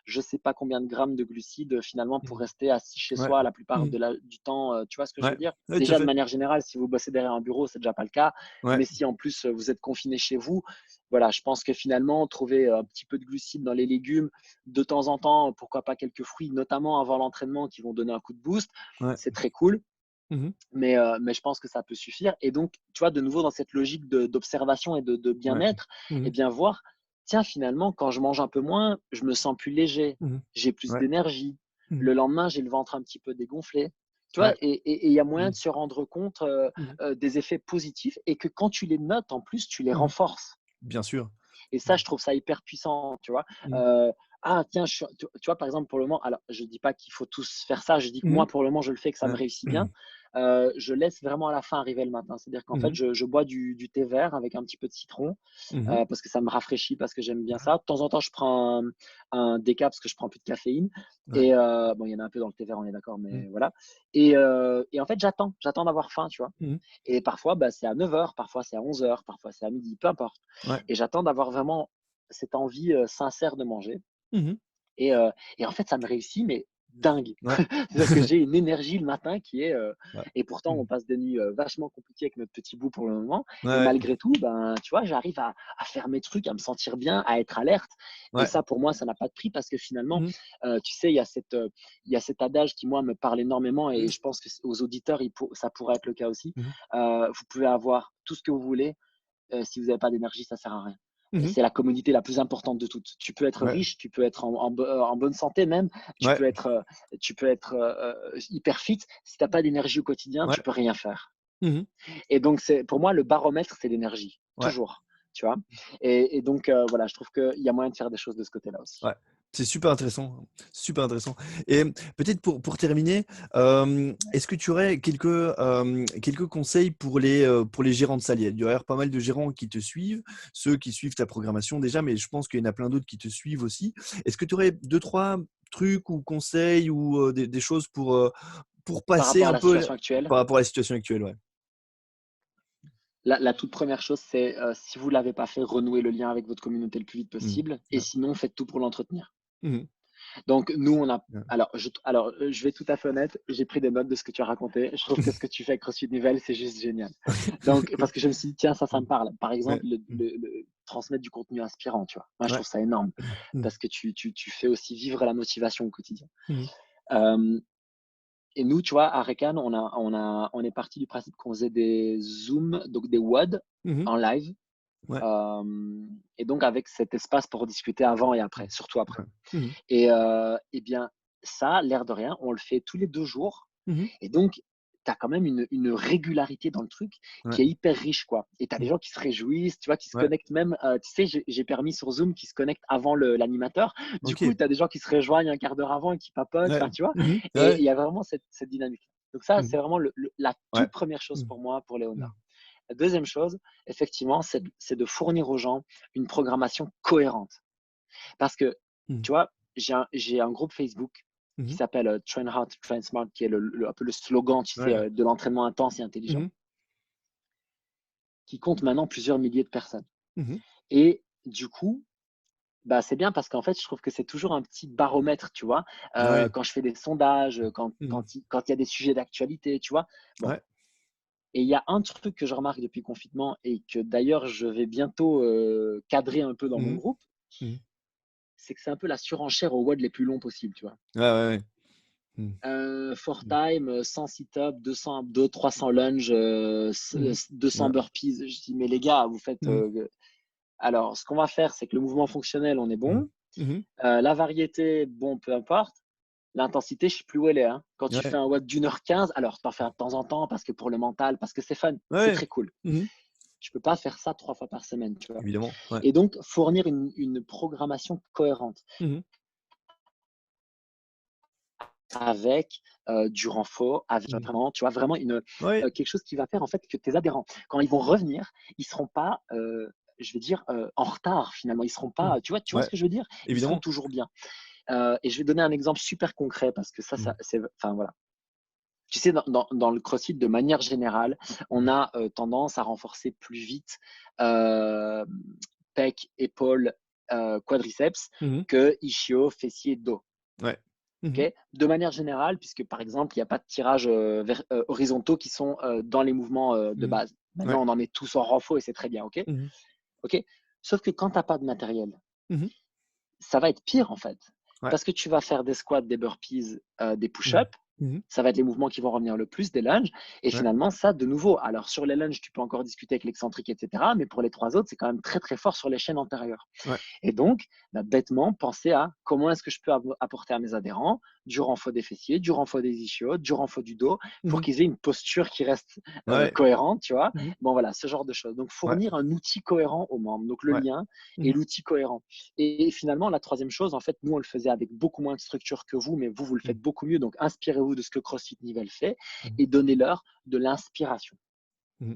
je sais pas combien de grammes de glucides, finalement pour Mmh. rester assis chez Ouais. soi la plupart Mmh. du temps, tu vois ce que je Ouais. veux dire? Ouais, tout à Déjà de fait. manière générale, si vous bossez derrière un bureau, c'est déjà pas le cas, Ouais. mais si en plus, vous êtes confiné chez vous, voilà, je pense que finalement trouver un petit peu de glucides dans les légumes, de temps en temps, pourquoi pas quelques fruits, notamment avant l'entraînement qui vont donner un coup de boost, Ouais. c'est très cool. Mmh mh. Mais je pense que ça peut suffire et donc, tu vois, de nouveau dans cette logique d'observation et de Ouais. bien-être Mmh et mh. bien voir, tiens, finalement, quand je mange un peu moins, je me sens plus léger, Mmh mh. j'ai plus Ouais. d'énergie. Mmh mh. Le lendemain, j'ai le ventre un petit peu dégonflé. Tu vois? Ouais. Et il y a moyen Mmh. de se rendre compte, Mmh mh. des effets positifs et que quand tu les notes, en plus, tu les Mmh mh. renforces. Bien sûr. Et ça, Mmh. je trouve ça hyper puissant, tu vois? Mmh. Heu, ah tiens, tu vois, par exemple, pour le moment, alors je dis pas qu'il faut tous faire ça, je dis que Mmh moi, mh. pour le moment, je le fais, que ça me Ouais. réussit Mmh. bien. Je laisse vraiment à la fin arriver le matin. C'est-à-dire qu'en Mmh fait, mh. je bois du thé vert avec un petit peu de citron, Mmh mh. parce que ça me rafraîchit, parce que j'aime bien Ouais. ça. De temps en temps, je prends un déca parce que je prends plus de caféine Ouais. et bon, il y en a un peu dans le thé vert, on est d'accord, Mmh. mais voilà. Et en fait, j'attends d'avoir faim, tu vois? Mmh mh. Et parfois, bah, c'est à 9 heures, parfois c'est à 11 heures, parfois c'est à midi, peu importe. Ouais. Et j'attends d'avoir vraiment cette envie, sincère de manger Mmh mh. et heu et en fait, ça me réussit, mais dingue. Ouais. C'est-à-dire que j'ai une énergie le matin qui est, Ouais. et pourtant Mmh. on passe des nuits, vachement compliquées avec notre petit bout pour le moment Ouais, et ouais. malgré tout, ben, tu vois, j'arrive à faire mes trucs, à me sentir bien, à être alerte et Ouais. ça pour moi, ça n'a pas de prix parce que finalement, Mmh mh. tu sais, il y a cet adage qui moi me parle énormément et Mmh. je pense que aux auditeurs, ça pourrait être le cas aussi. Mmh mh. Vous pouvez avoir tout ce que vous voulez, si vous n'avez pas d'énergie, ça sert à rien. Mmh Et mh. c'est la commodité la plus importante de toutes. Tu peux être Ouais. riche, tu peux être en bonne santé même, Ouais. tu peux être hyper fit. Si tu n'as pas d'énergie au quotidien, Ouais. tu peux rien faire. Mmh mh. Et donc, pour moi, le baromètre, c'est l'énergie, Ouais. toujours. Tu vois? Et donc, voilà, je trouve qu'il y a moyen de faire des choses de ce côté-là aussi. Ouais, c'est super intéressant, super intéressant et peut-être pour terminer, est-ce que tu aurais quelques conseils pour les gérants de salle? Il y a d'ailleurs pas mal de gérants qui te suivent, ceux qui suivent ta programmation déjà, mais je pense qu'il y en a plein d'autres qui te suivent aussi. Est-ce que tu aurais 2-3 trucs ou conseils ou des choses pour Par passer rapport à un la peu situation actuelle, par rapport à la situation actuelle? Ouais. la toute première chose, c'est, si vous ne l'avez pas fait, renouer le lien avec votre communauté le plus vite Mmh. possible et Ouais. sinon, faites tout pour l'entretenir. Mmh mh. Donc nous, on a Ouais. je vais être tout à fait honnête, j'ai pris des notes de ce que tu as raconté. Je trouve que ce que tu fais avec CrossFit Nivelles, c'est juste génial. Donc parce que je me suis dit: «Tiens, ça Mmh. me parle». Par Ouais. exemple, Mmh. transmettre du contenu inspirant, tu vois? Moi, je Ouais. trouve ça énorme Mmh. parce que tu fais aussi vivre la motivation au quotidien. Mmh mh. Hem Et nous, tu vois, à Recan, on est parti du principe qu'on faisait des Zooms, donc des WOD Mmh mh. en live, Ouais. et donc avec cet espace pour discuter avant et après, Mmh. surtout après. Ouais. Mmh mh. Et bien, ça, l'air de rien, on le fait tous les 2 jours Mmh mh. et donc tu as quand même une régularité dans le truc Ouais. qui est hyper riche, quoi. Et tu as des Mmh. gens qui se réjouissent, tu vois, qui se Ouais. connectent même, tu sais, j'ai permis sur Zoom qu'ils se connectent avant l'animateur. Du coup, OK. tu as des gens qui se rejoignent un quart d'heure avant et qui papotent, Ouais. enfin, tu vois? Mmh mh. Et Ouais. il y a vraiment cette dynamique. Donc ça, Mmh c'est mh. vraiment la Ouais. toute première chose Mmh. pour moi, pour Léonard. Mmh. La deuxième chose, effectivement, c'est de fournir aux gens une programmation cohérente. Parce que, Mmh. tu vois, j'ai un groupe Facebook Mmh qui mh. s'appelle Train Hard, Train Smart, qui est un peu le slogan, tu sais, Ouais. de l'entraînement intense et Mmh intelligent, mh. qui compte maintenant plusieurs milliers de personnes. Mmh mh. Et du coup, bah, c'est bien parce qu'en fait, je trouve que c'est toujours un petit baromètre, tu vois. Ouais. Quand je fais des sondages, Mmh mh. quand il y a des sujets d'actualité, tu vois. Bon, Ouais. et il y a un truc que je remarque depuis le confinement et que d'ailleurs je vais bientôt cadrer un peu dans Mmh mon mh. groupe, Mmh mh. c'est que c'est un peu la surenchère aux WOD les plus longs possibles, tu vois. Ouais, ouais, ouais. Mmh. For Mmh. time, 100 sit-ups, 200 abdos, 300 lunges, Mmh mh. 200 Ouais. burpees. Je dis: «Mais les gars, vous faites, Mmh. Alors, ce qu'on va faire, c'est que le mouvement fonctionnel, on est Mmh. bon. Mmh. La variété, bon, peu importe. L'intensité, je sais plus où elle est, hein. Quand tu fais Ouais. un watt d'1h15, alors tu en fais un de temps en temps parce que pour le mental, parce que c'est fun, c'est Ouais. très cool. Mmh. Tu peux pas faire ça 3 fois par semaine, tu vois? Évidemment, ouais. Et donc fournir une programmation cohérente Mmh. avec, du renfort, avec Mmh. vraiment, tu vois, vraiment Ouais. quelque chose qui va faire en fait que tes adhérents, quand ils vont revenir, ils seront pas, je vais dire, en retard finalement. Ils seront Mmh. pas, tu vois ce Ouais, que je veux dire? Ils seront évidemment. toujours bien. Et je vais donner un exemple super concret parce que ça Mmh. c'est enfin voilà. Tu sais, dans le CrossFit, de manière générale, on Mmh. a, tendance à renforcer plus vite, hem, pec, épaules, quadriceps Mmh. que ischio, fessier, dos. Ouais. Mmh. OK? De manière générale, puisque par exemple, il y a pas de tirages, horizontaux qui sont, dans les mouvements, de Mmh. base. Ouais. Maintenant, on en met tous en renfort et c'est très bien, OK? Mmh. OK? Sauf que quand tu as pas de matériel, Mmh. ça va être pire en fait. Ouais. Parce que tu vas faire des squats, des burpees, des Mmh. push-ups. Mmh. Ça va être les mouvements qui vont revenir le plus, des lunges. Et Ouais. finalement, ça, de nouveau, alors sur les lunges, tu peux encore discuter avec l'excentrique, etc. Mais pour les 3 autres, c'est quand même très, très fort sur les chaînes antérieures. Ouais. Et donc, bah, bêtement, penser à comment est-ce que je peux apporter à mes adhérents du renfort des fessiers, du renfort des ischios, du renfort du dos, pour Mmh. qu'ils aient une posture qui reste Ouais. cohérente, tu vois. Mmh. Bon, voilà, ce genre de choses. Donc, Ouais. fournir un outil cohérent aux membres, donc le Ouais. lien et Mmh. l'outil cohérent. Et finalement, la troisième chose, en fait, nous, on le faisait avec beaucoup moins de structure que vous, mais vous, vous le Mmh. faites beaucoup mieux. Donc, inspirez-vous de ce que CrossFit Nivelle fait Mmh. et donnez-leur de l'inspiration. Mmh.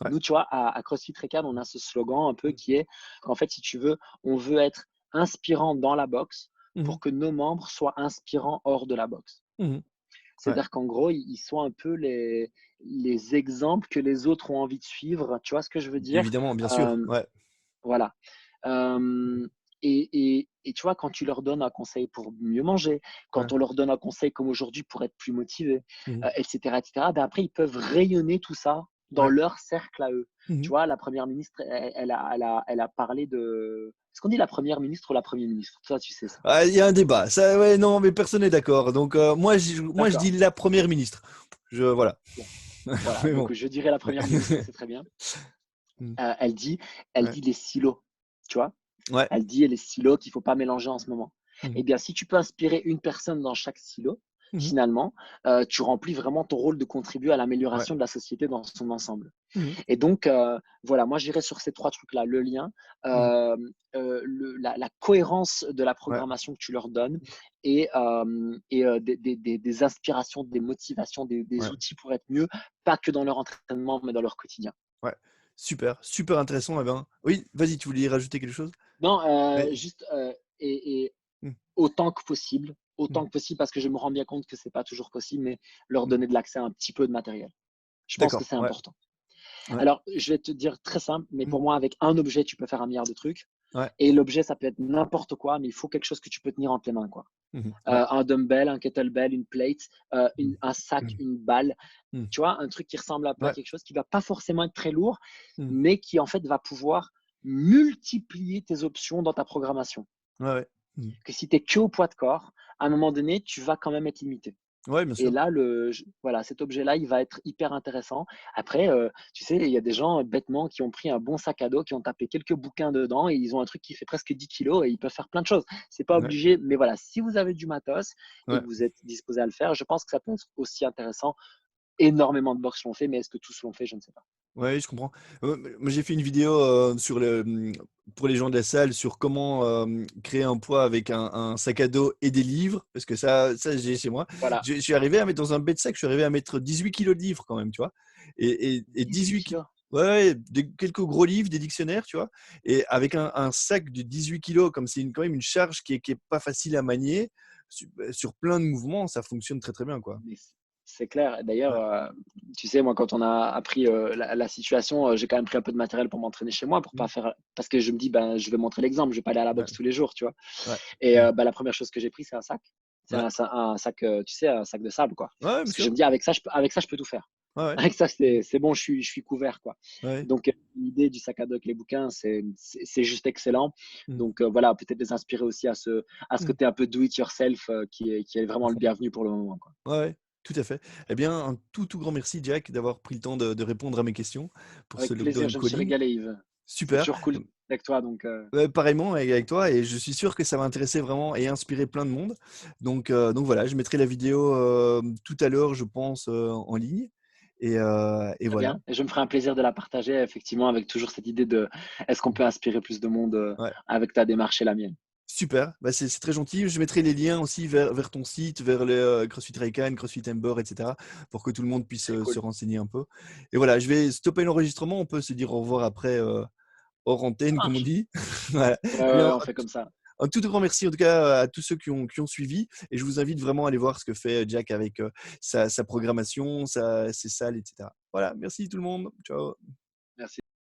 Ouais. Nous, tu vois, à CrossFit Recam, on a ce slogan un peu Mmh. qui est qu'en fait, si tu veux, on veut être inspirant dans la boxe Mmh. pour que nos membres soient inspirants hors de la boxe. Mmh. Ouais. C'est-à-dire qu'en gros, ils sont un peu les exemples que les autres ont envie de suivre. Tu vois ce que je veux dire? Évidemment, bien sûr. Euh, Ouais. voilà. Mmh. Et tu vois, quand tu leur donnes un conseil pour mieux manger, Ouais. quand on leur donne un conseil comme aujourd'hui pour être plus motivé, Mmh. et cetera, ben après, ils peuvent rayonner tout ça dans Ouais. leur cercle à eux. Tu Mmh. vois, la première ministre, elle a parlé de. Est-ce qu'on dit la première ministre ou la première ministre? Toi, tu sais ça. Ah, il y a un débat. Ça, ouais, non, mais personne n'est d'accord. Donc, moi, je dis D'accord. la première ministre. Voilà. Bon. Voilà. Mais Donc, bon. je dirais la première ministre, c'est très bien. Mmh. Elle dit, elle Ouais. dit les silos. Tu vois? Ouais. Elle dit les silos qu'il ne faut pas mélanger en ce moment. Mmh. Eh bien, si tu peux inspirer une personne dans chaque silo, Mmh. finalement, tu remplis vraiment ton rôle de contribuer à Ouais. l'amélioration de la société dans son ensemble. Mmh. Et donc, voilà, moi, j'irais sur ces 3 trucs-là, le lien, Mmh. la cohérence de la Ouais. programmation que tu leur donnes et des inspirations, des motivations, des Ouais. outils pour être mieux, pas que dans leur entraînement, mais dans leur quotidien. Ouais. Super, super intéressant. Eh ben, oui, vas-y, tu voulais y rajouter quelque chose? Non, Oui. juste, et Mmh. autant Mmh. que possible, parce que je me rends bien compte que c'est pas toujours possible, mais leur Mmh. donner de l'accès à un petit peu de matériel. Je pense que D'accord. c'est Ouais. important. Ouais. Alors, je vais te dire très simple, mais Mmh. pour moi, avec un objet, tu peux faire un milliard de trucs. Ouais. Et l'objet, ça peut être n'importe quoi, mais il faut quelque chose que tu peux tenir entre les mains, quoi. Mmh. Ouais. Un dumbbell, un kettlebell, une plate, Mmh. un sac, Mmh. une balle. Mmh. Tu vois, un truc qui ressemble un peu à Ouais. quelque chose qui va pas forcément être très lourd, Mmh. mais qui en fait va pouvoir multiplier tes options dans ta programmation. Ouais, ouais. Mmh. Que si tu es que au poids de corps, à un moment donné, tu vas quand même être limité. Ouais, bien Et sûr. là, voilà, cet objet-là, il va être hyper intéressant. Après, tu sais, il y a des gens bêtement qui ont pris un bon sac à dos, qui ont tapé quelques bouquins dedans et ils ont un truc qui fait presque 10 kilos et ils peuvent faire plein de choses. C'est pas Ouais. obligé, mais voilà, si vous avez du matos et Ouais. que vous êtes disposé à le faire, je pense que ça peut être aussi intéressant. Énormément de box l'ont fait, mais est-ce que tous l'ont fait? Je ne sais pas. Ouais, je comprends. Moi, j'ai fait une vidéo, pour les gens de la salle sur comment, créer un poids avec un sac à dos et des livres, parce que ça j'ai chez moi. Voilà, Je suis arrivé à mettre dans un bed sac, je suis arrivé à mettre 18 kilos de livres quand même, tu vois? Et 18 18 ki kilos. ouais, ouais, quelques gros livres, des dictionnaires, tu vois? Et avec un sac de 18 kilos, comme c'est quand même une charge qui est pas facile à manier, sur plein de mouvements, ça fonctionne très, très bien, quoi. Mais c'est clair. D'ailleurs, Ouais, tu sais, moi, quand on a appris la situation, j'ai quand même pris un peu de matériel pour m'entraîner chez moi, pour pas mmh, faire. Parce que je me dis, ben, je vais montrer l'exemple, je vais pas aller à la ouais, boxe tous les jours, tu vois. ouais, Et mmh, bah, la première chose que j'ai pris, c'est un sac. C'est ouais. un sac, tu sais, un sac de sable, quoi. Ouais, bien Parce que je sûr. me dis, avec ça, je peux tout faire. Ouais, ouais. Avec ça, Mmh, c'est bon, je suis couvert, quoi. ouais, Donc, l'idée du sac à dos avec les bouquins, c'est juste excellent. mmh, Donc, voilà, peut-être les inspirer aussi à ce mmh, côté un peu do it yourself qui est à vraiment le fond. bienvenu pour le moment, quoi. Ouais, ouais, tout à fait. Eh bien, un tout, tout grand merci, Jack, d'avoir pris le temps de répondre à mes questions pour ce Avec plaisir, lockdown je me suis calling. régalé, Yves. C'est super. toujours cool avec toi, donc Pareillement avec toi et je suis sûr que ça va intéresser vraiment et inspirer plein de monde. Donc voilà, je mettrai la vidéo, tout à l'heure, je pense, en ligne et très voilà. bien et je me ferai un plaisir de la partager effectivement avec toujours cette idée de est-ce qu'on peut inspirer plus de monde, Ouais, avec ta démarche et la mienne? super, bah, c'est très gentil. Je mettrai les liens aussi vers ton site, vers le, CrossFit Raycan, CrossFit Ember et cetera, pour que tout le monde puisse, C'est se cool. renseigner un peu et voilà, je vais stopper l'enregistrement. On peut se dire au revoir après, hors Ça antenne comme on marche. dit. Voilà. Ouais, Eh bien, ouais, on fait comme ça. un tout grand merci en tout cas à tous ceux qui ont suivi et je vous invite vraiment à aller voir ce que fait Jack avec, sa programmation, ses salles et cetera. Voilà, merci tout le monde. Ciao.